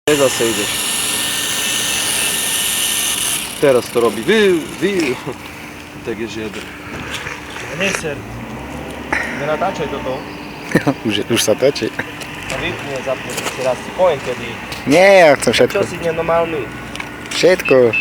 Zase ideš. Teraz to robí. Vy. Tak je žiaden. Neser. Nenatáčaj toto. Už sa točí. A vypni a zapni si raz. Si poviem kedy. Nie, ja chcem všetko. Čo si nenormálny? Všetko.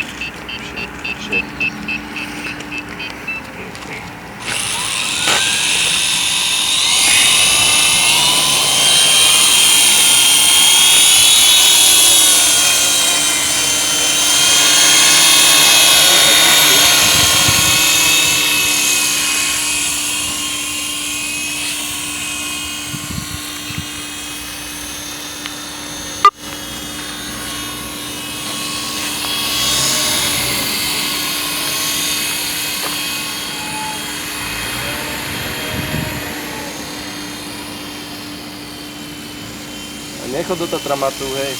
Nechod do Tatramatu, hej.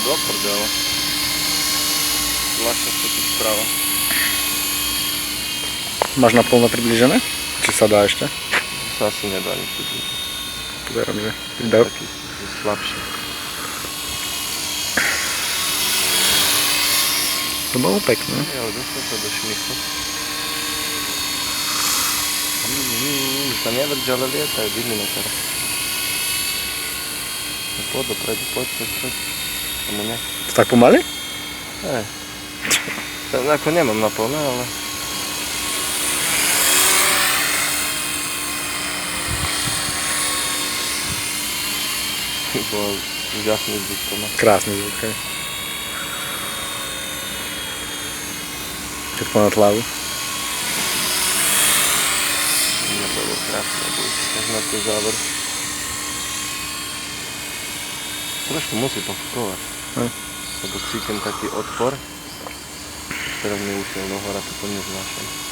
Do prdele. Zvláštne sa tu správa. Máš naplno približené? Či sa dá ešte? Sa asi nedá nič približiť. Verím, že Je dá. taký slabší. To bolo pekné. Je, ale dostal sa do šmichu. Sa nevrč, ale lietaj, vidíme teraz. Poď dopredu, poď. Tomu ne. To tak pomaly? Hej. Ako nemám naplné, ale... Bol úžasný zvuk to má. Krásny zvuk, hej. Všetko na hlavu. To bolo krásne, až na ten záver. Trošku musí pofúkovať. Lebo cítim taký odpor. Teraz mi ušiel do hora, to neznášam.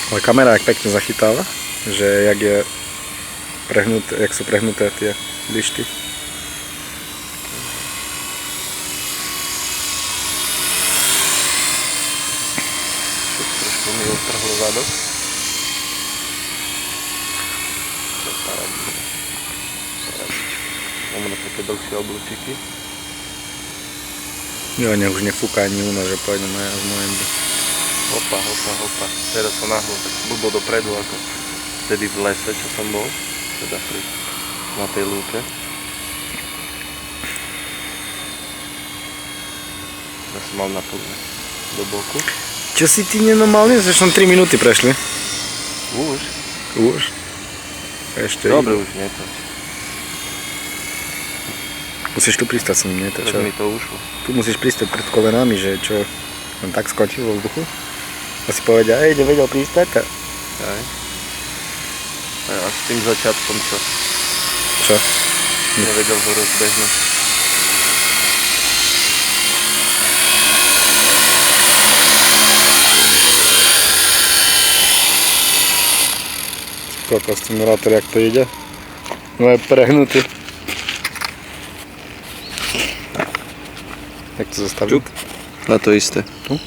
Ale kamera jak pekne zachytáva, že jak sú prehnuté tie lišty. Trošku mi utrhlo zadok. To je paradička. Mám na také dlhšie oblúčiky. Jo, už nefúka ani u nás, že pôjdem aj z Moendy. Hopa. Teraz som nahlo tak blbo dopredu, ako vtedy v lese, čo som bol. Teda na tej lúke. Ja som mal naplné do boku. Čo si ty nenormálne? Že som 3 minúty prešli. Už? Už? Ešte. Dobre, už netoč. Musíš tu pristať som, nie? Teraz mi to ušlo. Tu musíš pristať pred kolenami, že čo? On tak skočil vo vzduchu. A si povedal, nevedel pristať. Aj. A s tým začiatkom čo? Čo? Nevedel ho rozbehnúť. Koľko stimulátor, jak to ide? No je prehnutý. Jak to zastaviť? Na to isté. Tu?